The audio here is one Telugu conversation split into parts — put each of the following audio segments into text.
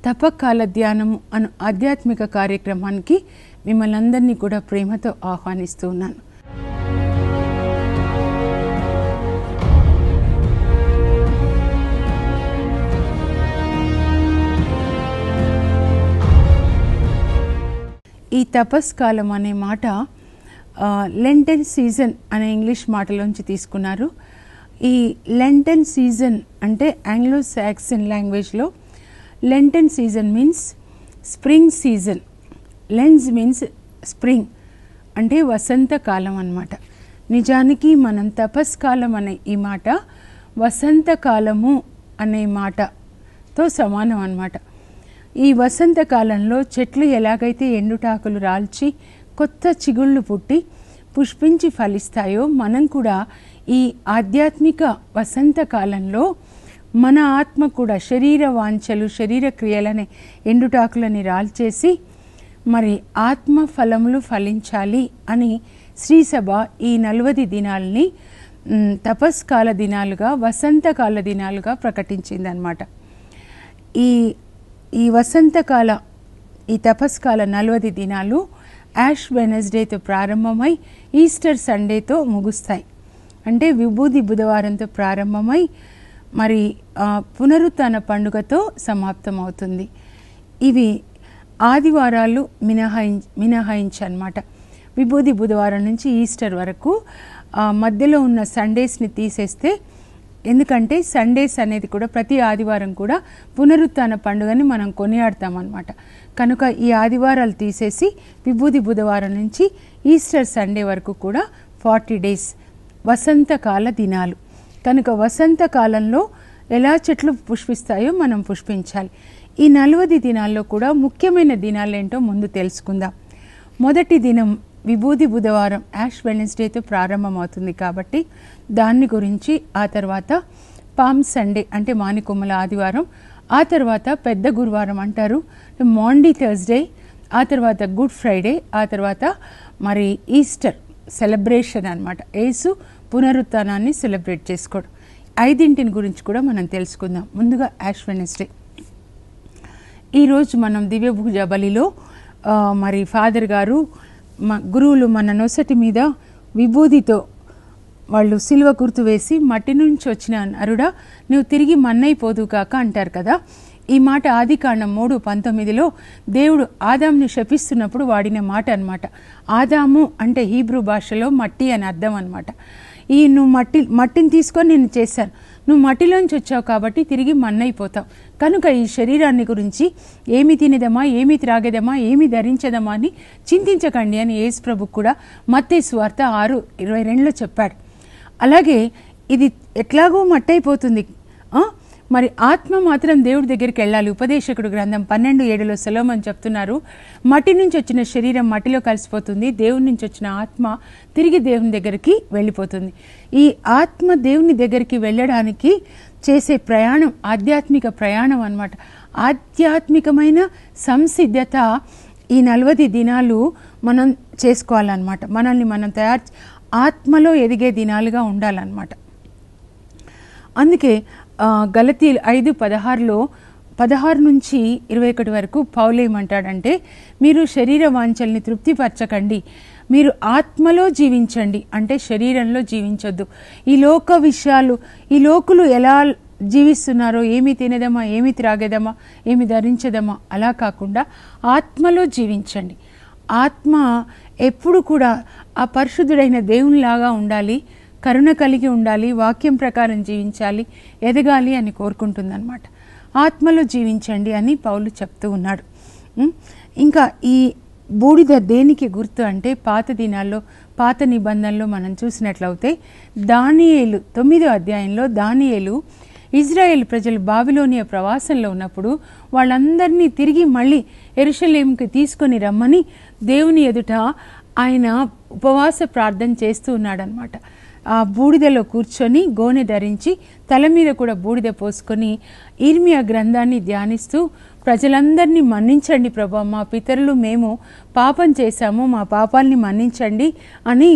తపకాల ధ్యానము అను ఆధ్యాత్మిక కార్యక్రమానికి మిమ్మల్ని అందరినీ కూడా ప్రేమతో ఆహ్వానిస్తూ ఉన్నాను. ఈ తపస్కాలం అనే మాట లెంటెన్ సీజన్ అనే ఇంగ్లీష్ మాటలోంచి తీసుకున్నారు. ఈ లెంటెన్ సీజన్ అంటే ఆంగ్లో సాక్సన్ లాంగ్వేజ్లో Lenten season means spring season. Lens means spring అంటే వసంతకాలం అన్నమాట. నిజానికి మనం తపస్కాలం అనే ఈ మాట వసంతకాలము అనే మాటతో సమానం అన్నమాట. ఈ వసంతకాలంలో చెట్లు ఎలాగైతే ఎండుటాకులు రాల్చి కొత్త చిగుళ్ళు పుట్టి పుష్పించి ఫలిస్తాయో, మనం కూడా ఈ ఆధ్యాత్మిక వసంతకాలంలో మన ఆత్మ కూడా శరీర వాంఛలు, శరీర క్రియలనే ఎండుటాకులని రాల్చేసి మరి ఆత్మ ఫలములు ఫలించాలి అని శ్రీసభ ఈ 40 దినాలని తపస్కాల దినాలుగా, వసంతకాల దినాలుగా ప్రకటించిందనమాట. ఈ వసంతకాల ఈ తపస్కాల 40 దినాలు యాష్ వెనస్డేతో ప్రారంభమై ఈస్టర్ సండేతో ముగుస్తాయి. అంటే విభూది బుధవారంతో ప్రారంభమై మరి పునరుత్థాన పండుగతో సమాప్తమవుతుంది. ఇవి ఆదివారాలు మినహాయించి అన్నమాట. విభూది బుధవారం నుంచి ఈస్టర్ వరకు మధ్యలో ఉన్న సండేస్ని తీసేస్తే, ఎందుకంటే సండేస్ అనేది కూడా ప్రతి ఆదివారం కూడా పునరుత్థాన పండుగని మనం కొనియాడతామన్నమాట. కనుక ఈ ఆదివారాలు తీసేసి విభూది బుధవారం నుంచి ఈస్టర్ సండే వరకు కూడా 40 డేస్ వసంతకాల దినాలు. కనుక వసంతకాలంలో ఎలా చెట్లు పుష్పిస్తాయో మనం పుష్పించాలి. ఈ 40 దినాల్లో కూడా ముఖ్యమైన దినాలు ఏంటో ముందు తెలుసుకుందాం. మొదటి దినం విభూది బుధవారం యాష్ వెడ్నెస్డేతో ప్రారంభమవుతుంది కాబట్టి దాన్ని గురించి, ఆ తర్వాత పామ్ సండే అంటే మానికొమ్మల ఆదివారం, ఆ తర్వాత పెద్ద గురువారం అంటారు మాండీ థర్స్డే, ఆ తర్వాత గుడ్ ఫ్రైడే, ఆ తర్వాత మరి ఈస్టర్ సెలబ్రేషన్ అన్నమాట. యేసు పునరుత్థానాన్ని సెలబ్రేట్ చేసుకోవడం. 5 గురించి కూడా మనం తెలుసుకుందాం. ముందుగా యాష్ వెడ్నెస్డే. ఈరోజు మనం దివ్య పూజ బలిలో మరి ఫాదర్ గారు గురువులు మన నొసటి మీద విభూదితో వాళ్ళు సిలువ గుర్తు వేసి మట్టి నుంచి వచ్చిన నరుడా నువ్వు తిరిగి మన్నైపోదు కాక అంటారు కదా. ఈ మాట ఆదికాండం 3:19లో దేవుడు ఆదాముని శపిస్తున్నప్పుడు వాడిన మాట అన్నమాట. ఆదాము అంటే హీబ్రూ భాషలో మట్టి అని అర్థం అన్నమాట. నువ్వు మట్టిని తీసుకొని నేను చేశాను, నువ్వు మట్టిలోంచి వచ్చావు కాబట్టి తిరిగి మన్నైపోతావు. కనుక ఈ శరీరాన్ని గురించి ఏమి తినేదమా, ఏమి త్రాగేదమా, ఏమి ధరించదమా అని చింతించకండి అని యేసు ప్రభు కూడా మత్తయి సువార్త 6:22లో చెప్పాడు. అలాగే ఇది ఎట్లాగో మట్టయిపోతుంది, మరి ఆత్మ మాత్రం దేవుడి దగ్గరికి వెళ్ళాలి. ఉపదేశకుడు గ్రంథం 12:7లో సొలొమోను చెప్తున్నారు, మట్టి నుంచి వచ్చిన శరీరం మట్టిలో కలిసిపోతుంది, దేవుడి నుంచి వచ్చిన ఆత్మ తిరిగి దేవుని దగ్గరికి వెళ్ళిపోతుంది. ఈ ఆత్మ దేవుని దగ్గరికి వెళ్ళడానికి చేసే ప్రయాణం ఆధ్యాత్మిక ప్రయాణం అన్నమాట. ఆధ్యాత్మికమైన సంసిద్ధత ఈ 40 దినాలు మనం చేసుకోవాలన్నమాట. మనల్ని మనం ఆత్మలో ఎదిగే దినాలుగా ఉండాలన్నమాట. అందుకే గలతీయులు 5:16లో 16 నుంచి 21 వరకు పౌలు ఏమంటాడంటే, మీరు శరీర వాంఛల్ని తృప్తిపరచకండి, మీరు ఆత్మలో జీవించండి. అంటే శరీరంలో జీవించొద్దు. ఈ లోక విషయాలు, ఈ లోకులు ఎలా జీవిస్తున్నారో, ఏమి తినేదమా, ఏమి త్రాగేదమా, ఏమి ధరించదమా అలా కాకుండా ఆత్మలో జీవించండి. ఆత్మ ఎప్పుడు కూడా ఆ పరిశుద్ధుడైన దేవునిలాగా ఉండాలి, కరుణ కలిగి ఉండాలి, వాక్యం ప్రకారం జీవించాలి, ఎదగాలి అని కోరుకుంటుందన్నమాట. ఆత్మలో జీవించండి అని పౌలు చెప్తూ ఉన్నాడు. ఇంకా ఈ బూడిద దేనికి గుర్తు అంటే, పాత దినాల్లో పాత నిబంధనలో మనం చూసినట్లయితే దానియేలు 9వ అధ్యాయంలో దానియేలు ఇజ్రాయేల్ ప్రజలు బాబిలోనియా ప్రవాసంలో ఉన్నప్పుడు వాళ్ళందరినీ తిరిగి మళ్ళీ యెరూషలేముకి తీసుకొని రమ్మని దేవుని ఎదుట ఆయన ఉపవాస ప్రార్థన చేస్తూ ఉన్నాడనమాట. ఆ బూడిదలో కూర్చొని గోనె ధరించి తల మీద కూడా బూడిద పోసుకొని ఇర్మియా గ్రంథాన్ని ధ్యానిస్తూ, ప్రజలందరినీ మన్నించండి ప్రభా, మా పితరులు మేము పాపం చేశాము, మా పాపాలని మన్నించండి అని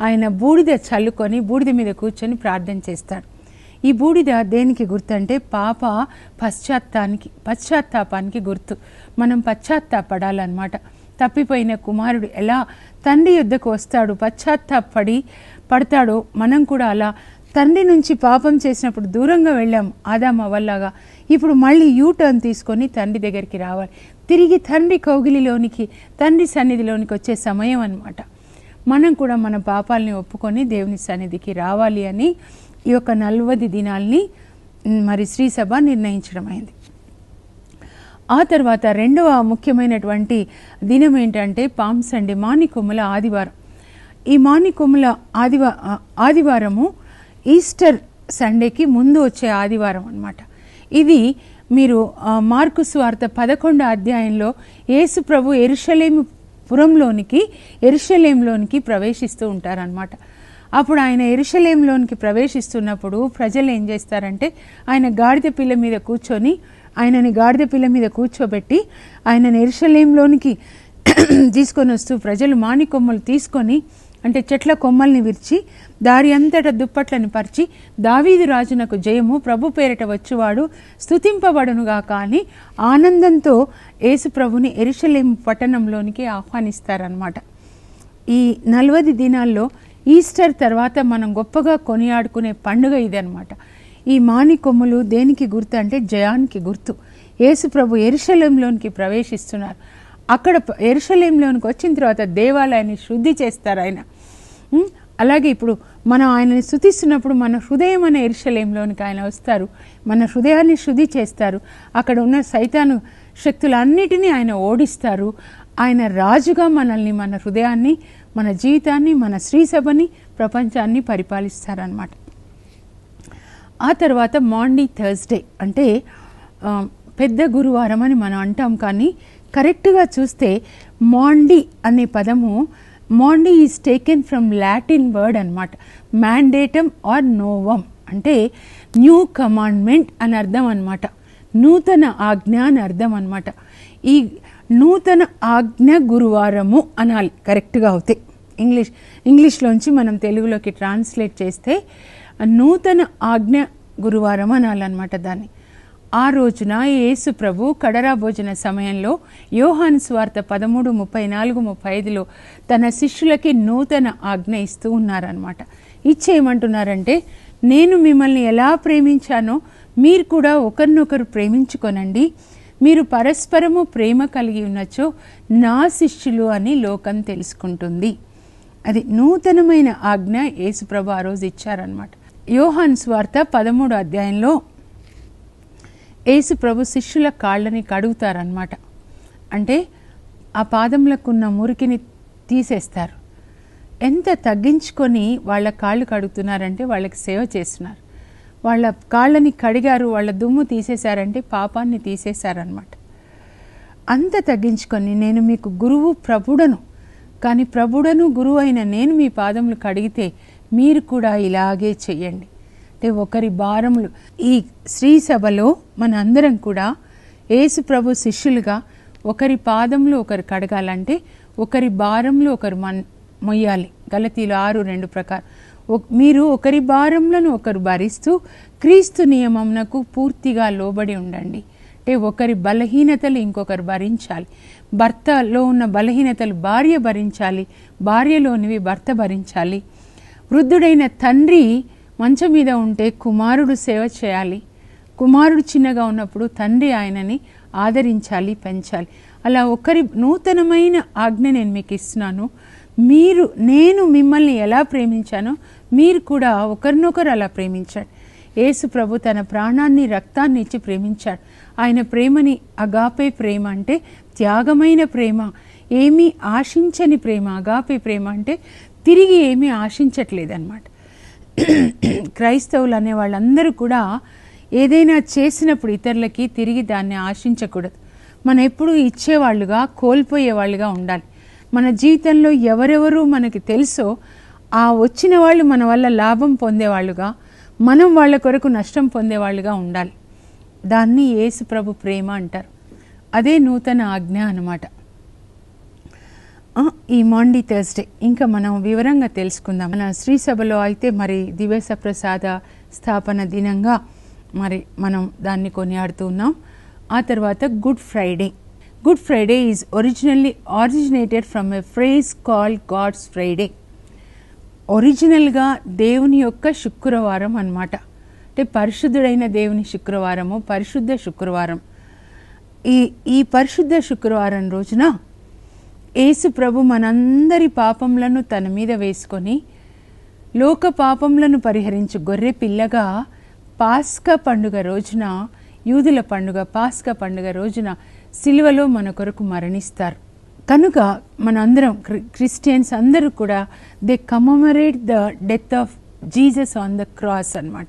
ఆయన బూడిద చల్లుకొని బూడిద మీద కూర్చొని ప్రార్థన చేస్తాడు. ఈ బూడిద దేనికి గుర్తు అంటే పాప పశ్చాత్తాపానికి గుర్తు. మనం పశ్చాత్తాపడాలన్నమాట. తప్పిపోయిన కుమారుడు ఎలా తండ్రి యొద్దకు వస్తాడు, పడతాడో మనం కూడా అలా తండ్రి నుంచి పాపం చేసినప్పుడు దూరంగా వెళ్ళాం ఆదాము అవ్వలాగా. ఇప్పుడు మళ్ళీ యూటర్న్ తీసుకొని తండ్రి దగ్గరికి రావాలి, తిరిగి తండ్రి కౌగిలిలోనికి, తండ్రి సన్నిధిలోనికి వచ్చే సమయం అన్నమాట. మనం కూడా మన పాపాలని ఒప్పుకొని దేవుని సన్నిధికి రావాలి అని ఈ యొక్క 40 దినాల్ని మరి శ్రీసభ నిర్ణయించడం అయింది. ఆ తర్వాత రెండవ ముఖ్యమైనటువంటి దినం ఏంటంటే పామ్ సండే, మానికొమ్ముల ఆదివారం. ఈ మానికొమ్ముల ఆదివారము ఈస్టర్ సండేకి ముందు వచ్చే ఆదివారం అన్నమాట. ఇది మీరు మార్కు సువార్త 11వ అధ్యాయంలో యేసు ప్రభు యెరూషలేంలోనికి ప్రవేశిస్తూ ఉంటారనమాట. అప్పుడు ఆయన యెరూషలేంలోనికి ప్రవేశిస్తున్నప్పుడు ప్రజలు ఏం చేస్తారంటే ఆయనని గాడిద పిల్ల మీద కూర్చోబెట్టి ఆయనని యెరూషలేంలోనికి తీసుకొని వస్తూ ప్రజలు మానికొమ్మలు తీసుకొని, అంటే చెట్ల కొమ్మల్ని విరిచి దారి అంతటా దుప్పట్లను పరిచి, దావీదు రాజునకు జయము, ప్రభు పేరిట వచ్చువాడు స్తుతింపబడునుగాక అని ఆనందంతో యేసు ప్రభుని యెరూషలేము పట్టణంలోనికి ఆహ్వానిస్తారనమాట. ఈ 40 దినాల్లో ఈస్టర్ తర్వాత మనం గొప్పగా కొనియాడుకునే పండుగ ఇదనమాట. ఈ మానికొమ్ములు దేనికి గుర్తు అంటే జయానికి గుర్తు. యేసు ప్రభు యెరూషలేంలోనికి ప్రవేశిస్తున్నారు. అక్కడ యెరూషలేంలోనికి వచ్చిన తర్వాత దేవాలయాన్ని శుద్ధి చేస్తారు ఆయన. అలాగే ఇప్పుడు మనం ఆయనని స్తుతిస్తున్నప్పుడు మన హృదయం అనే యెరూషలేంలోనికి ఆయన వస్తారు, మన హృదయాన్ని శుద్ధి చేస్తారు. అక్కడ ఉన్న సైతాను శక్తులన్నిటినీ ఆయన ఓడిస్తారు. ఆయన రాజుగా మనల్ని, మన హృదయాన్ని, మన జీవితాన్ని, మన శ్రీసభని, ప్రపంచాన్ని పరిపాలిస్తారనమాట. ఆ తర్వాత మాండీ థర్స్డే అంటే పెద్ద గురువారం అని మనం అంటాం, కానీ కరెక్ట్గా చూస్తే మాండీ అనే పదము, Maundy is taken from Latin word అనమాట. మ్యాండేటమ్ ఆర్ నోవం అంటే న్యూ కమాండ్మెంట్ అని అర్థం అనమాట. నూతన ఆజ్ఞ అని అర్థం అనమాట. ఈ నూతన ఆజ్ఞ గురువారము అనాలి కరెక్ట్గా అవుతే. ఇంగ్లీష్లోంచి మనం తెలుగులోకి ట్రాన్స్లేట్ చేస్తే నూతన ఆజ్ఞ గురువారం అనాలన్నమాట దాన్ని. ఆ రోజున యేసు ప్రభు కడరా భోజన సమయంలో యోహాను సువార్త 13:34-35లో తన శిష్యులకి నూతన ఆజ్ఞ ఇస్తూ ఉన్నారనమాట. ఇచ్చేయమంటున్నారంటే, నేను మిమ్మల్ని ఎలా ప్రేమించానో మీరు కూడా ఒకరినొకరు ప్రేమించుకొనండి, మీరు పరస్పరము ప్రేమ కలిగి ఉన్నచో నా శిష్యులు అని లోకం తెలుసుకుంటుంది. అది నూతనమైన ఆజ్ఞ యేసు ప్రభు ఆ రోజు ఇచ్చారనమాట. యోహాను సువార్త 13వ అధ్యాయంలో యేసు ప్రభు శిష్యుల కాళ్ళని కడుగుతారనమాట. అంటే ఆ పాదములకున్న మురికిని తీసేస్తారు. ఎంత తగ్గించుకొని వాళ్ళ కాళ్ళు కడుగుతున్నారంటే వాళ్ళకి సేవ చేస్తున్నారు. వాళ్ళ కాళ్ళని కడిగారు, వాళ్ళ దుమ్ము తీసేశారంటే పాపాన్ని తీసేశారనమాట. అంత తగ్గించుకొని, నేను మీకు గురువు ప్రభుడను, కానీ ప్రభుడను గురువు అయిన నేను మీ పాదములు కడిగితే మీరు కూడా ఇలాగే చెయ్యండి. అంటే ఒకరి భారములు. ఈ శ్రీ సభలో మన అందరం కూడా యేసు ప్రభు శిష్యులుగా ఒకరి పాదములు ఒకరు కడగాలంటే ఒకరి భారములు ఒకరు మొయ్యాలి. గలతీలు 6:2 ప్రకారం మీరు ఒకరి భారములను ఒకరు భరిస్తూ క్రీస్తు నియమమునకు పూర్తిగా లోబడి ఉండండి. అంటే ఒకరి బలహీనతలు ఇంకొకరు భరించాలి. భర్తలో ఉన్న బలహీనతలు భార్య భరించాలి, భార్యలోనివి భర్త భరించాలి. వృద్ధుడైన తండ్రి మంచం మీద ఉంటే కుమారుడు సేవ చేయాలి. కుమారుడు చిన్నగా ఉన్నప్పుడు తండ్రి ఆయనని ఆదరించాలి, పెంచాలి. అలా ఒకరి నూతనమైన ఆజ్ఞ నేను మీకు ఇస్తున్నాను. నేను మిమ్మల్ని ఎలా ప్రేమించానో మీరు కూడా ఒకరినొకరు అలా ప్రేమించండి. యేసు ప్రభు తన ప్రాణాన్ని, రక్తాన్ని ఇచ్చి ప్రేమించాడు. ఆయన ప్రేమని అగాపే ప్రేమ అంటే త్యాగమైన ప్రేమ, ఏమీ ఆశించని ప్రేమ. అగాపే ప్రేమ అంటే తిరిగి ఏమీ ఆశించట్లేదన్నమాట. క్రైస్తవులు అనే వాళ్ళందరూ కూడా ఏదైనా చేసినప్పుడు ఇతరులకి తిరిగి దాన్ని ఆశించకూడదు. మనం ఎప్పుడూ ఇచ్చేవాళ్ళుగా, కోల్పోయేవాళ్ళుగా ఉండాలి. మన జీవితంలో ఎవరెవరు మనకి తెలుసో ఆ వచ్చిన వాళ్ళు మన వల్ల లాభం పొందేవాళ్ళుగా, మనం వాళ్ళ కొరకు నష్టం పొందేవాళ్ళుగా ఉండాలి. దాన్ని యేసు ప్రభు ప్రేమ అంటారు. అదే నూతన ఆజ్ఞ అన్నమాట. ఈ మాండీ థర్స్డే ఇంకా మనం వివరంగా తెలుసుకుందాం. మన శ్రీ సభలో అయితే మరి దివ్య ప్రసాద స్థాపన దినంగా మరి మనం దాన్ని కొనియాడుతూ ఉన్నాం. ఆ తర్వాత good Friday. Good Friday is originated from a phrase called God's Friday. ఒరిజినల్గా దేవుని యొక్క శుక్రవారం అన్నమాట. అంటే పరిశుద్ధుడైన దేవుని శుక్రవారము, పరిశుద్ధ శుక్రవారం. ఈ పరిశుద్ధ శుక్రవారం రోజున యేసు ప్రభు మనందరి పాపములను తన మీద వేసుకొని లోక పాపములను పరిహరించు గొర్రె పిల్లగా పాస్కా పండుగ రోజున, యూదుల పండుగ పాస్కా పండుగ రోజున సిలువలో మన కొరకు మరణిస్తారు. కనుక మనందరం క్రిస్టియన్స్ అందరూ కూడా they commemorate the death of Jesus on the cross అన్నమాట.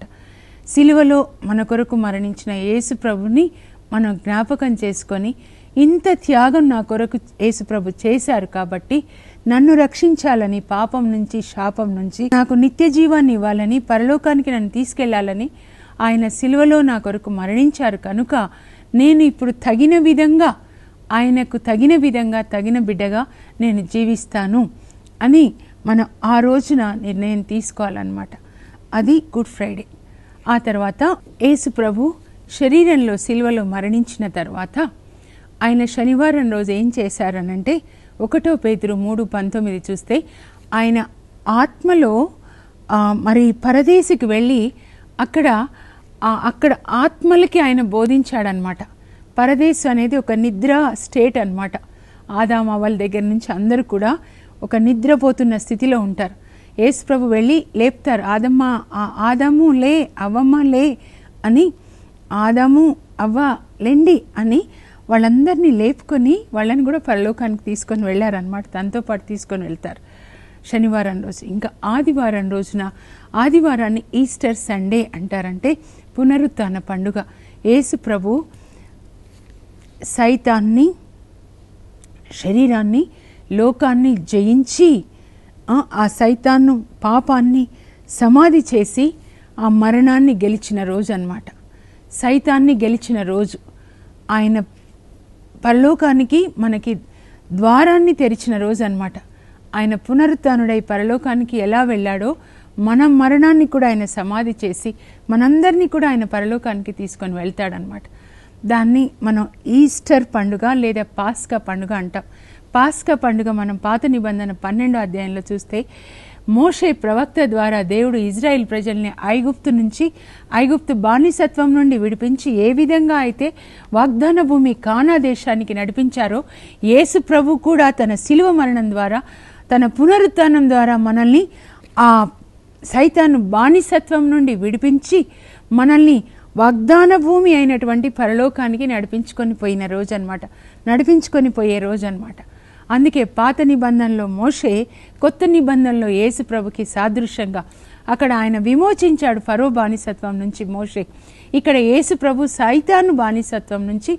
సిలువలో మన కొరకు మరణించిన యేసు ప్రభుని మనం జ్ఞాపకం చేసుకొని, ఇంత త్యాగం నా కొరకు యేసు ప్రభు చేశారు కాబట్టి నన్ను రక్షించాలని, పాపం నుంచి శాపం నుంచి నాకు నిత్య జీవాన్ని ఇవ్వాలని, పరలోకానికి నన్ను తీసుకెళ్లాలని ఆయన సిలువలో నా కొరకు మరణించారు. కనుక నేను ఇప్పుడు తగిన విధంగా, ఆయనకు తగిన విధంగా, తగిన బిడ్డగా నేను జీవిస్తాను అని మనం ఆ రోజున నిర్ణయం తీసుకోవాలన్నమాట. అది గుడ్ ఫ్రైడే. ఆ తర్వాత యేసు ప్రభు శరీరంలో సిలువలో మరణించిన తర్వాత ఆయన శనివారం రోజు ఏం చేశారనంటే 1 పేతురు 3:19 చూస్తే ఆయన ఆత్మలో మరి పరదేశికి వెళ్ళి అక్కడ ఆత్మలకి ఆయన బోధించాడనమాట. పరదేశు అనేది ఒక నిద్ర స్టేట్ అన్నమాట. ఆదాము అవ్వల దగ్గర నుంచి అందరూ కూడా ఒక నిద్రపోతున్న స్థితిలో ఉంటారు. యేసు ప్రభు వెళ్ళి లేపుతారు, ఆదాము లే, అవ్వమ్మ లే అని, ఆదాము అవ్వ లేండి అని వాళ్ళందరినీ లేపుకొని వాళ్ళని కూడా పరలోకానికి తీసుకొని వెళ్ళారనమాట. తనతో పాటు తీసుకొని వెళ్తారు శనివారం రోజు. ఇంకా ఆదివారం రోజున, ఆదివారాన్ని ఈస్టర్ సండే అంటారంటే పునరుత్థాన పండుగ. యేసు ప్రభు సైతాన్ని, శరీరాన్ని, లోకాన్ని జయించి ఆ సైతాన్ను, పాపాన్ని సమాధి చేసి ఆ మరణాన్ని గెలిచిన రోజు అన్నమాట. సైతాన్ని గెలిచిన రోజు. ఆయన పరలోకానికి మనకి ద్వారాన్ని తెరిచిన రోజు అన్నమాట. ఆయన పునరుత్థానుడై పరలోకానికి ఎలా వెళ్ళాడో మన మరణాన్ని కూడా ఆయన సమాధి చేసి మనందరినీ కూడా ఆయన పరలోకానికి తీసుకొని వెళ్తాడనమాట. దాన్ని మనం ఈస్టర్ పండుగ లేదా పాస్కా పండుగ అంటాం. పాస్కా పండుగ మనం పాత నిబంధన 12వ అధ్యాయంలో చూస్తే మోషే ప్రవక్త ద్వారా దేవుడు ఇజ్రాయెల్ ప్రజల్ని ఐగుప్తు బానిసత్వం నుండి విడిపించి ఏ విధంగా అయితే వాగ్దాన భూమి కానా దేశానికి నడిపించారో, యేసు ప్రభు కూడా తన శిలువ మరణం ద్వారా, తన పునరుత్థానం ద్వారా మనల్ని ఆ సైతాను బానిసత్వం నుండి విడిపించి మనల్ని వాగ్దాన భూమి అయినటువంటి పరలోకానికి నడిపించుకొని పోయే రోజు అన్నమాట. అందుకే పాత నిబంధనలో మోషే, కొత్త నిబంధనలో యేసు ప్రభుకి సాదృశ్యంగా అక్కడ ఆయన విమోచించాడు ఫరో బానిసత్వం నుంచి మోషే. ఇక్కడ యేసు ప్రభు సైతాను బానిసత్వం నుంచి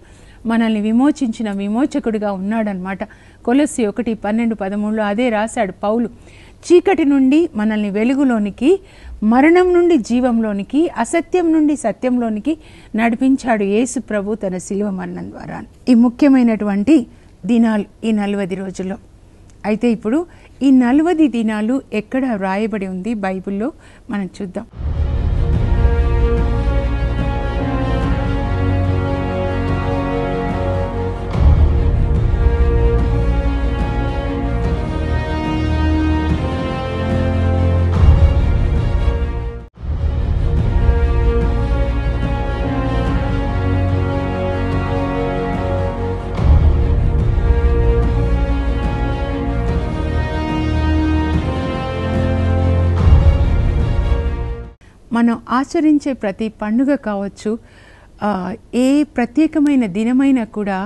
మనల్ని విమోచించిన విమోచకుడిగా ఉన్నాడనమాట. కొలస్సీ 1:12-13 అదే రాశాడు పౌలు. చీకటి నుండి మనల్ని వెలుగులోనికి, మరణం నుండి జీవంలోనికి, అసత్యం నుండి సత్యంలోనికి నడిపించాడు యేసు ప్రభు తన శిలువ మరణం ద్వారా. ఈ ముఖ్యమైనటువంటి దినాలు ఈ 40 రోజుల్లో. అయితే ఇప్పుడు ఈ 40 దినాలు ఎక్కడ వ్రాయబడి ఉంది బైబిల్లో మనం చూద్దాం. మనం ఆచరించే ప్రతి పండుగ కావచ్చు, ఏ ప్రత్యేకమైన దినమైనా కూడా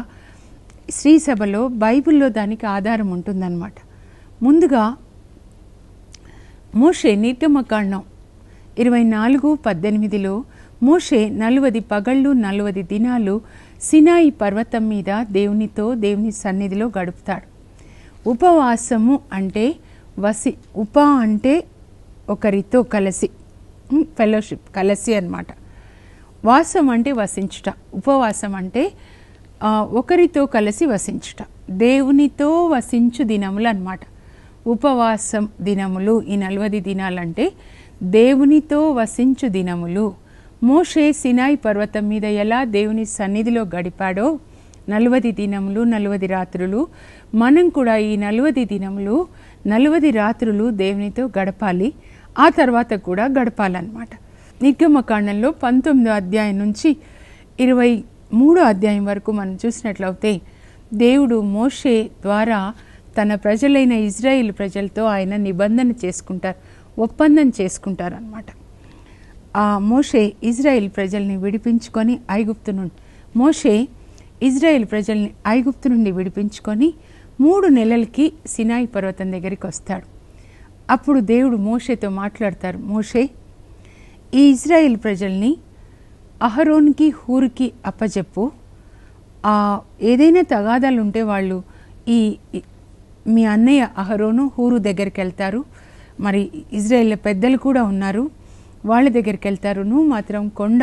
శ్రీసభలో బైబిల్లో దానికి ఆధారం ఉంటుందన్నమాట. ముందుగా మోషే నిర్గమకాండం 24:18లో మోషే 40 పగళ్ళు 40 దినాలు సినాయి పర్వతం మీద దేవుని సన్నిధిలో గడుపుతాడు. ఉపవాసము అంటే ఉప అంటే ఒకరితో కలిసి, ఫెలోషిప్, కలిసి అన్నమాట. వాసం అంటే వసించుట, ఉపవాసం అంటే ఒకరితో కలిసి వసించుట, దేవునితో వసించు దినములు అన్నమాట. ఉపవాసం దినములు ఈ 40 దినాలంటే దేవునితో వసించు దినములు. మోషే సినాయి పర్వతం మీద ఎలా దేవుని సన్నిధిలో గడిపాడో 40 దినములు 40 రాత్రులు, మనం కూడా ఈ 40 దినములు 40 రాత్రులు దేవునితో గడపాలి. ఆ తర్వాత కూడా గడపాలన్నమాట. నిర్గమకాండంలో 19వ అధ్యాయం నుంచి 23వ అధ్యాయం వరకు మనం చూసినట్లయితే దేవుడు మోషే ద్వారా తన ప్రజలైన ఇజ్రాయిల్ ప్రజలతో ఆయన నిబంధన చేసుకుంటారు, ఒప్పందం చేసుకుంటారన్నమాట. ఆ మోషే ఇజ్రాయిల్ ప్రజల్ని విడిపించుకొని మోషే ఇజ్రాయిల్ ప్రజల్ని ఐగుప్తు నుండి విడిపించుకొని 3 నెలలకి సినాయి పర్వతం దగ్గరికి వస్తాడు. అప్పుడు దేవుడు మోషేతో మాట్లాడతారు, మోషే ఈ ఇజ్రాయిల్ ప్రజల్ని అహరోన్కి హూరుకి అప్పచెప్పు. ఏదైనా తగాదాలు ఉంటే వాళ్ళు మీ అన్నయ్య అహరోను హూరు దగ్గరికి వెళ్తారు, మరి ఇజ్రాయిల్ పెద్దలు కూడా ఉన్నారు, వాళ్ళ దగ్గరికి వెళ్తారు. నువ్వు మాత్రం కొండ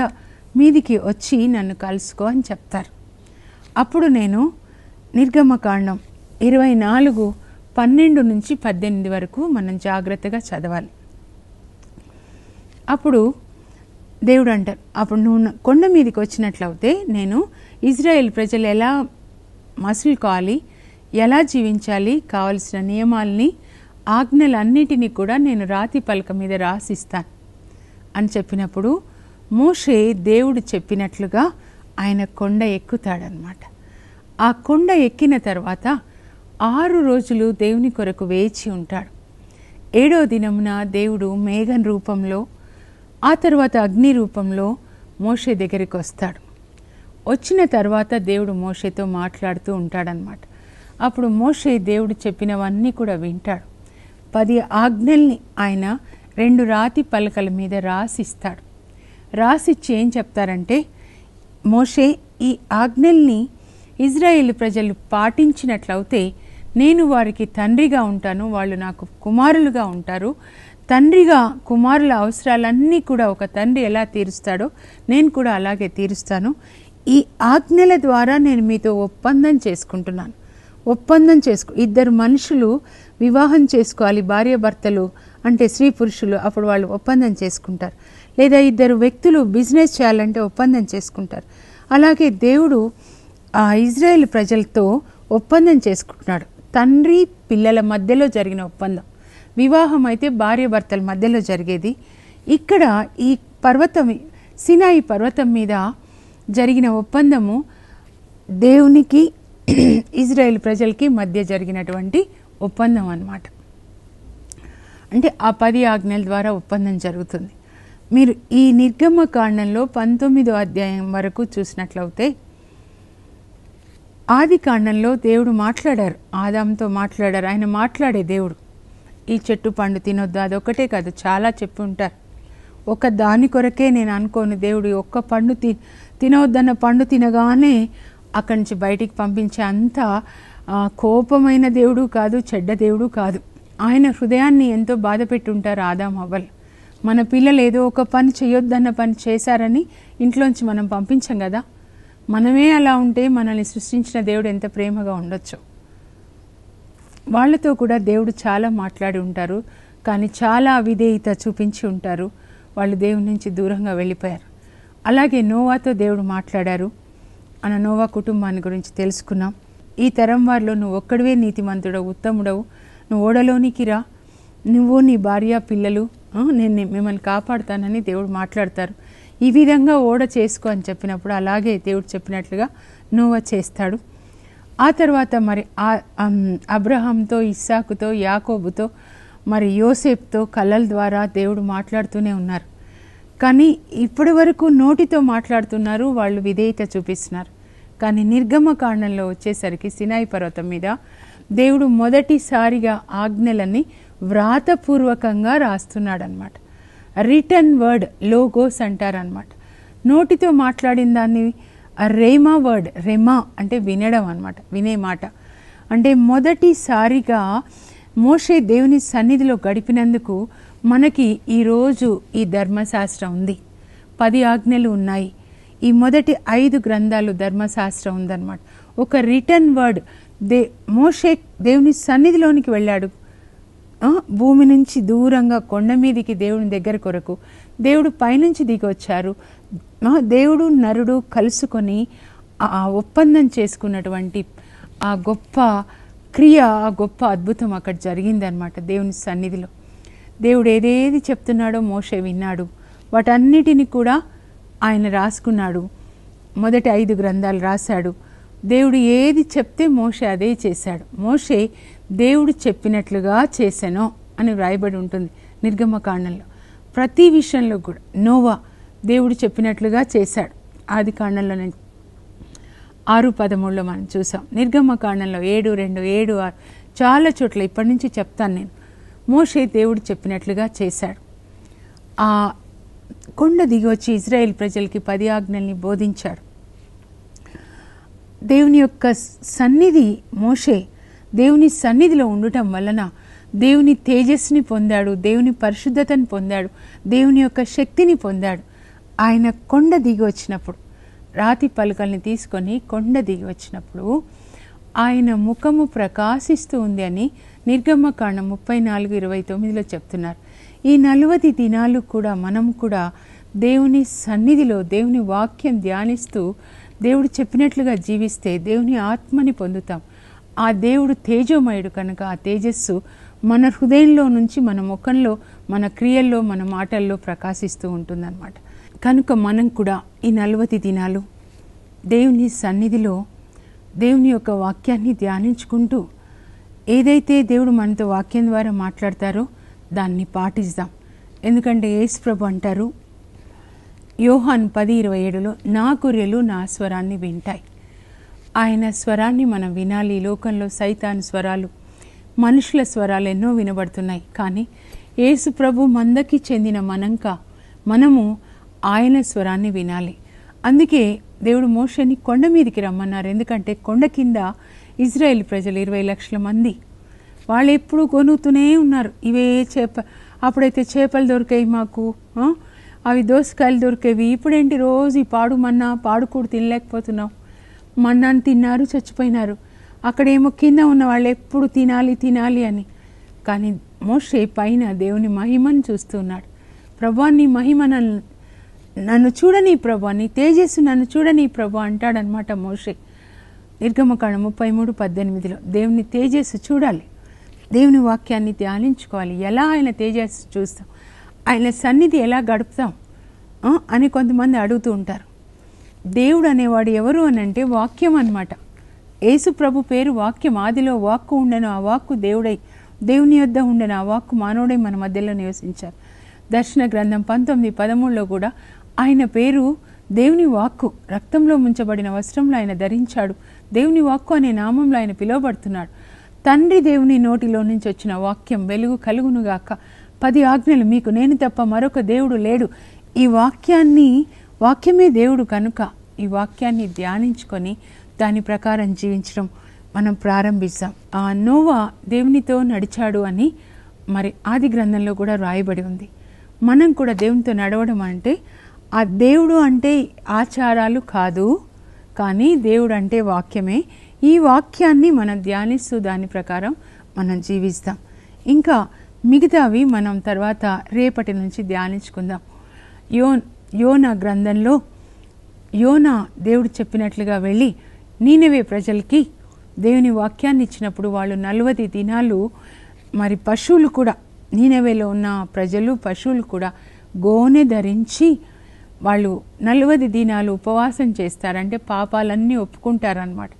మీదికి వచ్చి నన్ను కలుసుకో అని చెప్తారు. అప్పుడు నేను నిర్గమకాండం 24:12 నుంచి 18 వరకు మనం జాగ్రత్తగా చదవాలి. అప్పుడు దేవుడు అంటారు, అప్పుడు నువ్వు కొండ మీదకి వచ్చినట్లయితే నేను ఇజ్రాయెల్ ప్రజలు ఎలా మసులుకోవాలి, ఎలా జీవించాలి, కావలసిన నియమాల్ని ఆజ్ఞలన్నిటినీ కూడా నేను రాతి పలక మీద రాసిస్తాను అని చెప్పినప్పుడు మోషే దేవుడు చెప్పినట్లుగా ఆయన కొండ ఎక్కుతాడనమాట. ఆ కొండ ఎక్కిన తర్వాత 6 రోజులు దేవుని కొరకు వేచి ఉంటాడు. 7వ దినమున దేవుడు మేఘం రూపంలో, ఆ తర్వాత అగ్ని రూపంలో మోషే దగ్గరికి వస్తాడు. వచ్చిన తర్వాత దేవుడు మోషేతో మాట్లాడుతూ ఉంటాడనమాట. అప్పుడు మోషే దేవుడు చెప్పినవన్నీ కూడా వింటాడు. 10 ఆజ్ఞల్ని ఆయన 2 రాతి పలకల మీద రాసిస్తాడు. రాసిచ్చి ఏం చెప్తారంటే, మోషే ఈ ఆజ్ఞల్ని ఇజ్రాయేల్ ప్రజలు పాటించినట్లయితే నేను వారికి తండ్రిగా ఉంటాను, వాళ్ళు నాకు కుమారులుగా ఉంటారు. తండ్రిగా కుమారుల అవసరాలన్నీ కూడా ఒక తండ్రి ఎలా తీరుస్తాడో నేను కూడా అలాగే తీరుస్తాను. ఈ ఆజ్ఞల ద్వారా నేను మీతో ఒప్పందం చేసుకుంటున్నాను. ఇద్దరు మనుషులు వివాహం చేసుకోవాలి, భార్యాభర్తలు అంటే స్త్రీ పురుషులు, అప్పుడు వాళ్ళు ఒప్పందం చేసుకుంటారు. లేదా ఇద్దరు వ్యక్తులు బిజినెస్ చేయాలంటే ఒప్పందం చేసుకుంటారు. అలాగే దేవుడు ఆ ఇజ్రాయేల్ ప్రజలతో ఒప్పందం చేసుకుంటున్నాడు. తండ్రి పిల్లల మధ్యలో జరిగిన ఒప్పందం. వివాహం అయితే భార్యాభర్తల మధ్యలో జరిగేది. ఇక్కడ ఈ సినాయి పర్వతం మీద జరిగిన ఒప్పందము దేవునికి ఇజ్రాయేల్ ప్రజలకి మధ్య జరిగినటువంటి ఒప్పందం అన్నమాట. అంటే ఆ 10 ఆజ్ఞల ద్వారా ఒప్పందం జరుగుతుంది. మీరు ఈ నిర్గమకాండంలో 19వ అధ్యాయం వరకు చూసినట్లయితే ఆది కాండంలో దేవుడు మాట్లాడారు, ఆదాంతో మాట్లాడారు. ఆయన మాట్లాడే దేవుడు. ఈ చెట్టు పండు తినొద్దు, అదొక్కటే కాదు, చాలా చెప్పి ఉంటారు. ఒక దాని కొరకే నేను అనుకోను, దేవుడు ఒక్క పండు తినవద్దన్న పండు తినగానే అక్కడి నుంచి బయటికి పంపించే అంత కోపమైన దేవుడు కాదు, చెడ్డ దేవుడు కాదు. ఆయన హృదయాన్ని ఎంతో బాధ పెట్టి ఉంటారు ఆదాం అవ్వలు. మన పిల్లలు ఏదో ఒక పని చేయొద్దన్న పని చేశారని ఇంట్లోంచి మనం పంపించాం కదా. మనమే అలా ఉంటే మనల్ని సృష్టించిన దేవుడు ఎంత ప్రేమగా ఉండొచ్చు. వాళ్ళతో కూడా దేవుడు చాలా మాట్లాడి ఉంటారు, కానీ చాలా అవిధేయత చూపించి ఉంటారు. వాళ్ళు దేవుడి నుంచి దూరంగా వెళ్ళిపోయారు. అలాగే నోవాతో దేవుడు మాట్లాడారు. మన నోవా కుటుంబాన్ని గురించి తెలుసుకున్నాం. ఈ తరం వారిలో నువ్వు ఒక్కడివే నీతిమంతుడవు, ఉత్తముడవు, నువ్వు ఓడలోనికి రా, నువ్వు నీ భార్య పిల్లలు, నేను మిమ్మల్ని కాపాడుతానని దేవుడు మాట్లాడతారు. ఈ విధంగా ఓడ చేసుకో అని చెప్పినప్పుడు అలాగే దేవుడు చెప్పినట్లుగా నోవా చేస్తాడు. ఆ తర్వాత మరి అబ్రహాంతో, ఇస్సాకుతో, యాకోబుతో, మరి యోసేపుతో కళల ద్వారా దేవుడు మాట్లాడుతూనే ఉన్నారు. కానీ ఇప్పటి వరకు నోటితో మాట్లాడుతున్నారు, వాళ్ళు విధేయత చూపిస్తున్నారు. కానీ నిర్గమకాండంలో వచ్చేసరికి సినాయి పర్వతం మీద దేవుడు మొదటిసారిగా ఆజ్ఞలని వ్రాతపూర్వకంగా రాస్తున్నాడు అనమాట. రిటర్న్ వర్డ్, లోగోస్ అంటారనమాట. నోటితో మాట్లాడిన దాన్ని రేమా వర్డ్, రెమా అంటే వినడం అనమాట, వినే మాట. అంటే మొదటిసారిగా మోషే దేవుని సన్నిధిలో గడిపినందుకు మనకి ఈరోజు ఈ ధర్మశాస్త్రం ఉంది, 10 ఆజ్ఞలు ఉన్నాయి. ఈ మొదటి 5 గ్రంథాలు ధర్మశాస్త్రం ఉందన్నమాట. ఒక రిటర్న్ వర్డ్. మోషే దేవుని సన్నిధిలోనికి వెళ్ళాడు, భూమి నుంచి దూరంగా కొండ మీదికి దేవుని దగ్గర కొరకు దేవుడు పైనుంచి దిగి వచ్చారు. దేవుడు నరుడు కలుసుకొని ఆ ఒప్పందం చేసుకున్నటువంటి ఆ గొప్ప క్రియ, ఆ గొప్ప అద్భుతం అక్కడ జరిగిందనమాట దేవుని సన్నిధిలో. దేవుడు ఏదేది చెప్తున్నాడో మోషే విన్నాడు. వాటన్నిటిని కూడా ఆయన రాసుకున్నాడు. మొదటి 5 గ్రంథాలు రాశాడు. దేవుడు ఏది చెప్తే మోషే అదే చేశాడు. మోషే దేవుడు చెప్పినట్లుగా చేశానో అని వ్రాయబడి ఉంటుంది నిర్గమకాండంలో. ప్రతి విషయంలో కూడా నోవా దేవుడు చెప్పినట్లుగా చేశాడు. ఆది కాండంలో 6:13 మనం చూసాం. నిర్గమకాండంలో 7:2, 7:6 చాలా చోట్ల ఇప్పటి నుంచి చెప్తాను నేను. మోషే దేవుడు చెప్పినట్లుగా చేశాడు. ఆ కొండ దిగి వచ్చి ఇజ్రాయేల్ ప్రజలకి 10 ఆజ్ఞల్ని బోధించాడు. దేవుని యొక్క సన్నిధి, మోషే దేవుని సన్నిధిలో ఉండటం వలన దేవుని తేజస్సుని పొందాడు, దేవుని పరిశుద్ధతను పొందాడు, దేవుని యొక్క శక్తిని పొందాడు. ఆయన కొండ దిగి వచ్చినప్పుడు, రాతి పలకల్ని తీసుకొని కొండ దిగి వచ్చినప్పుడు ఆయన ముఖము ప్రకాశిస్తూ ఉంది అని నిర్గమకాండం 34:29 చెప్తున్నారు. ఈ 40 దినాలు కూడా మనం కూడా దేవుని సన్నిధిలో దేవుని వాక్యం ధ్యానిస్తూ దేవుడు చెప్పినట్లుగా జీవిస్తే దేవుని ఆత్మని పొందుతాం. ఆ దేవుడు తేజోమయుడు కనుక ఆ తేజస్సు మన హృదయంలో నుంచి మన ముఖంలో, మన క్రియల్లో, మన మాటల్లో ప్రకాశిస్తూ ఉంటుందన్నమాట. కనుక మనం కూడా ఈ 40 దినాలు దేవుని సన్నిధిలో దేవుని యొక్క వాక్యాన్ని ధ్యానించుకుంటూ ఏదైతే దేవుడు మనతో వాక్యం ద్వారా మాట్లాడతారో దాన్ని పాటిస్తాం. ఎందుకంటే యేసు ప్రభు అంటారు యోహాను 10:27లో, నా గొర్రెలు నా స్వరాన్ని వింటాయి. ఆయన స్వరాన్ని మనం వినాలి. లోకంలో సైతాను స్వరాలు, మనుషుల స్వరాలు ఎన్నో వినబడుతున్నాయి. కానీ యేసు ప్రభు మందకి చెందిన మనము ఆయన స్వరాన్ని వినాలి. అందుకే దేవుడు మోషేని కొండ మీదకి రమ్మన్నారు. ఎందుకంటే కొండ కింద ఇజ్రాయేల్ ప్రజలు 20 లక్షల మంది, వాళ్ళు ఎప్పుడు కొనుగుతూనే ఉన్నారు. ఇవే అప్పుడైతే చేపలు దొరికాయి మాకు, అవి దోసకాయలు దొరికేవి. ఇప్పుడేంటి రోజు ఈ పాడు మన్నా, పాడుకూడు తినలేకపోతున్నాం. మన్నాను తిన్నారు, చచ్చిపోయినారు. అక్కడేమో కింద ఉన్న వాళ్ళు ఎప్పుడు తినాలి అని. కానీ మోషే పైన దేవుని మహిమను చూస్తున్నాడు. ప్రభా నీ మహిమ నన్ను చూడని ప్రభా, నీ తేజస్సు నన్ను చూడని ప్రభా అంటాడనమాట మోషే. నిర్గమకాండం 33:18లో దేవుని తేజస్సు చూడాలి, దేవుని వాక్యాన్ని ధ్యానించుకోవాలి. ఎలా ఆయన తేజస్సు చూస్తాం, ఆయన సన్నిధి ఎలా గడుపుతాం అని కొంతమంది అడుగుతూ ఉంటారు. దేవుడు అనేవాడు ఎవరు అని అంటే వాక్యం అన్నమాట. యేసు ప్రభు పేరు వాక్యం. ఆదిలో వాక్కు ఉండెను, ఆ వాక్కు దేవుడై దేవుని యొద్ద ఉండెను, ఆ వాక్కు మానవుడై మన మధ్యలో నివసించారు. దర్శన గ్రంథం 19:13లో కూడా ఆయన పేరు దేవుని వాక్కు. రక్తంలో ముంచబడిన వస్త్రంలో ఆయన ధరించాడు. దేవుని వాక్కు అనే నామంలో ఆయన పిలువబడుతున్నాడు. తండ్రి దేవుని నోటిలో నుంచి వచ్చిన వాక్యం వెలుగు కలుగునుగాక, 10 ఆజ్ఞలు మీకు నేను తప్ప మరొక దేవుడు లేడు. ఈ వాక్యమే దేవుడు కనుక ఈ వాక్యాన్ని ధ్యానించుకొని దాని ప్రకారం జీవించడం మనం ప్రారంభిస్తాం. ఆ నోవా దేవునితో నడిచాడు అని మరి ఆది గ్రంథంలో కూడా రాయబడి ఉంది. మనం కూడా దేవునితో నడవడం అంటే ఆ దేవుడు అంటే ఆచారాలు కాదు, కానీ దేవుడు అంటే వాక్యమే. ఈ వాక్యాన్ని మనం ధ్యానిస్తూ దాని ప్రకారం మనం జీవిస్తాం. ఇంకా మిగతావి మనం తర్వాత రేపటి నుంచి ధ్యానించుకుందాం. యోనా గ్రంథంలో యోనా దేవుడు చెప్పినట్లుగా వెళ్ళి నీనెవే ప్రజలకి దేవుని వాక్యాన్ని ఇచ్చినప్పుడు వాళ్ళు 40 దినాలు మరి పశువులు కూడా, నీనెవేలో ఉన్న ప్రజలు పశువులు కూడా గోనె ధరించి వాళ్ళు 40 దినాలు ఉపవాసం చేస్తారంటే పాపాలన్నీ ఒప్పుకుంటారనమాట.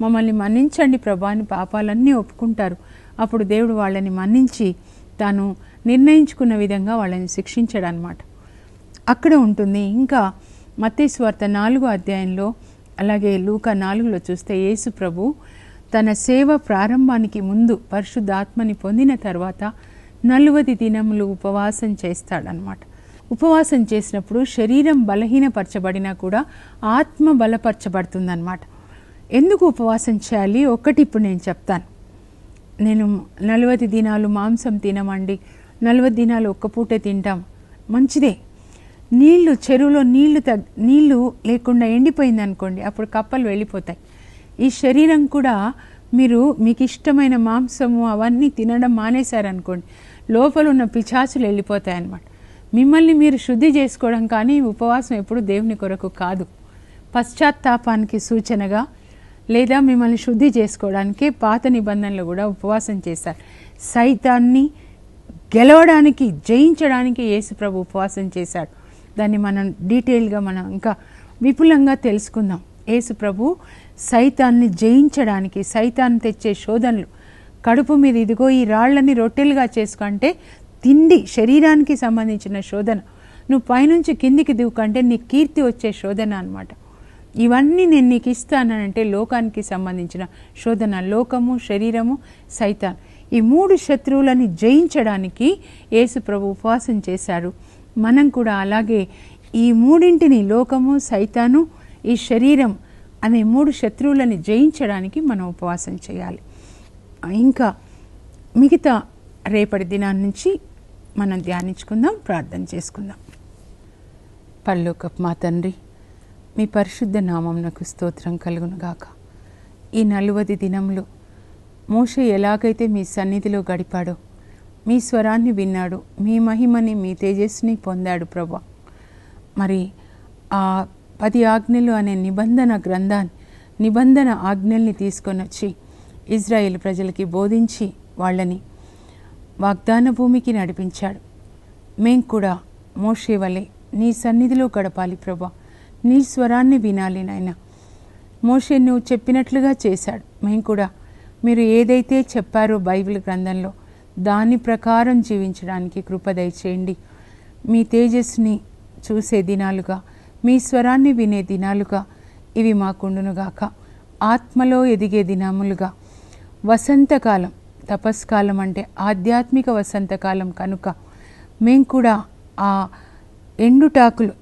మమ్మల్ని మన్నించండి ప్రభా అని పాపాలన్నీ ఒప్పుకుంటారు. అప్పుడు దేవుడు వాళ్ళని మన్నించి తాను నిర్ణయించుకున్న విధంగా వాళ్ళని శిక్షించాడనమాట. అక్కడ ఉంటుంది. ఇంకా మత్తయి సువార్త 4వ అధ్యాయంలో అలాగే లూకా 4లో చూస్తే యేసు ప్రభు తన సేవ ప్రారంభానికి ముందు పరిశుద్ధాత్మని పొందిన తర్వాత 40 దినములు ఉపవాసం చేస్తాడనమాట. ఉపవాసం చేసినప్పుడు శరీరం బలహీనపరచబడినా కూడా ఆత్మ బలపరచబడుతుందన్నమాట. ఎందుకు ఉపవాసం చేయాలి ఒకటి ఇప్పుడు నేను చెప్తాను. నేను 40 దినాలు మాంసం తినమండి, 40 దినాలు ఒక్క పూటే తింటాం, మంచిదే. నీళ్లు చెరువులో నీళ్లు లేకుండా ఎండిపోయింది అనుకోండి, అప్పుడు కప్పలు వెళ్ళిపోతాయి. ఈ శరీరం కూడా మీరు మీకు ఇష్టమైన మాంసము అవన్నీ తినడం మానేశారనుకోండి, లోపల ఉన్న పిశాచులు వెళ్ళిపోతాయన్నమాట. మిమ్మల్ని మీరు శుద్ధి చేసుకోవడం కానీ ఉపవాసం ఎప్పుడు దేవుని కొరకు కాదు, పశ్చాత్తాపానికి సూచనగా లేదా మిమ్మల్ని శుద్ధి చేసుకోవడానికే పాత నిబంధనలు కూడా ఉపవాసం చేశారు. సైతాన్ని గెలవడానికి, జయించడానికి యేసు ప్రభు ఉపవాసం చేశాడు. దాన్ని మనం డీటెయిల్గా మనం ఇంకా విపులంగా తెలుసుకుందాం. యేసు ప్రభు సైతాన్ని జయించడానికి, సైతాన్ని తెచ్చే శోధనలు, కడుపు మీద ఇదిగో ఈ రాళ్లని రొట్టెలుగా చేసుకుంటే తిండి శరీరానికి సంబంధించిన శోధన, నువ్వు పైనుంచి కిందికి దిగుకంటే నీ కీర్తి వచ్చే శోధన అన్నమాట. ఇవన్నీ నేను నీకు ఇస్తానంటే లోకానికి సంబంధించిన శోధన, లోకము, శరీరము, సైతాన్, ఈ 3 శత్రువులని జయించడానికి యేసు ప్రభు ఉపవాసం చేశారు. మనం కూడా అలాగే ఈ 3 లోకము, సైతాను, ఈ శరీరం అనే 3 శత్రువులని జయించడానికి మనం ఉపవాసం చేయాలి. ఇంకా మిగతా రేపటి దినాన్ని నుంచి మనం ధ్యానించుకుందాం, ప్రార్థన చేసుకుందాం. పరలోకపు మా తండ్రి, మీ పరిశుద్ధ నామమునకు స్తోత్రం కలుగునుగాక. ఈ 40 దినములు మోషే ఎలాగైతే మీ సన్నిధిలో గడిపాడో, మీ స్వరాన్ని విన్నాడు, మీ మహిమని, మీ తేజస్సుని పొందాడు ప్రభా. మరి ఆ 10 ఆజ్ఞలు అనే నిబంధన గ్రంథాన్ని, నిబంధన ఆజ్ఞల్ని తీసుకొని వచ్చి ఇజ్రాయేల్ ప్రజలకి బోధించి వాళ్ళని వాగ్దాన భూమికి నడిపించాడు. మేం కూడా మోషే వలె నీ సన్నిధిలో గడపాలి ప్రభా, నీ స్వరాన్ని వినాలి నాయన. మోషే నువ్వు చెప్పినట్లుగా చేశాడు. మేము కూడా మీరు ఏదైతే చెప్పారో బైబిల్ గ్రంథంలో దాని ప్రకారం జీవించడానికి కృప దయచేయండి. మీ తేజస్సుని చూసే దినాలుగా, మీ స్వరాన్ని వినే దినాలుగా ఇవి మాకుండునుగాక. ఆత్మలో ఎదిగే దినములుగా, వసంతకాలం, తపస్కాలం అంటే ఆధ్యాత్మిక వసంతకాలం కనుక మేం కూడా ఆ ఎండుటాకులు,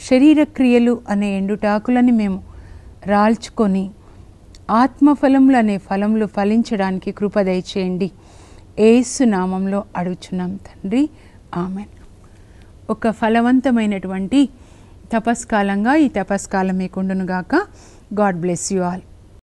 శరీర క్రియలు అనే ఎండుటాకులని మేము రాల్చుకొని ఆత్మఫలములు అనే ఫలములు ఫలించడానికి కృప దయచేయండి. యేసు నామంలో అడుగుచున్నాం తండ్రి, ఆమెన్. ఒక ఫలవంతమైనటువంటి తపస్కాలంగా ఈ తపస్కాలం మీకుండునుగాక. God bless you all.